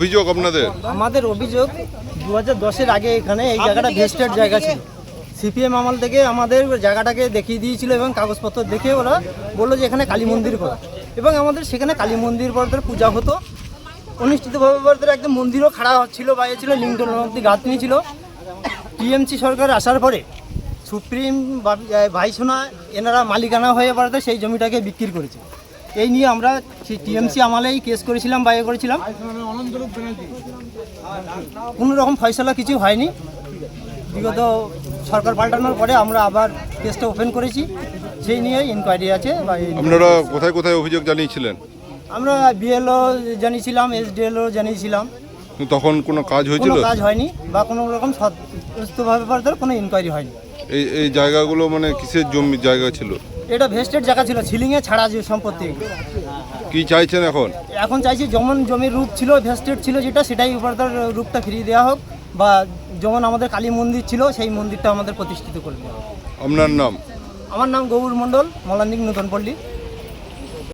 অভিযোগ আপনাদের? আমাদের অভিযোগ 2010-এর আগে এখানে এই জায়গাটা ভেস্টেড জায়গা ছিল। সিপিএম আমল থেকে আমাদের জায়গাটাকে দেখিয়ে দিয়েছিল এবং কাগজপত্র দেখে ওরা বললো যে এখানে কালী মন্দির করা, এবং আমাদের সেখানে কালী মন্দির বলতে পূজা হতো অনুষ্ঠিতভাবে, বলতে একদম মন্দিরও খাড়া হচ্ছিল, বাইরে ছিল লিঙ্গন অব্দি গাঁথনি ছিল। টিএমসি সরকার আসার পরে সুপ্রিম ভাইসোনা এনারা মালিকানা হয়ে পড়াতে সেই জমিটাকে বিক্রি করেছে। এই নিয়ে আমরা সেই টিএমসি আমলেই কেস করেছিলাম, বাইরে করেছিলাম, কোনো রকম ফয়সলা কিছু হয়নি। বিগত সরকার পাল্টানোর পরে আমরা আবার কেসটা ওপেন করেছি, সেই নিয়ে ইনকোয়ারি আছে। আপনারা কোথায় কোথায় অভিযোগ জানিয়েছিলেন? আমরা বিএলও জানিয়েছিলাম, এসডিএলও জানিয়েছিলাম, তখন কোনো কাজ হয়েছিল? কোনো কাজ হয়নি বা কোনো রকম সুস্থভাবে কোনো ইনকোয়ারি হয়নি। এই জায়গাগুলো মানে কিসের জমি জায়গা ছিল? এটা ভেস্টেড জায়গা ছিল, সিলিংয়ে ছাড়া যে সম্পত্তি। কি চাইছেন এখন? এখন চাইছি যেমন জমির রূপ ছিল, ভেস্টেড ছিল যেটা, সেটাই উপরতার রূপটা ফিরিয়ে দেওয়া হোক, বা যেমন আমাদের কালী মন্দির ছিল সেই মন্দিরটা আমাদের প্রতিষ্ঠিত করে দেওয়া হোক। আপনার নাম? আমার নাম গৌর মণ্ডল, মলান্দিক নতুন পল্লী।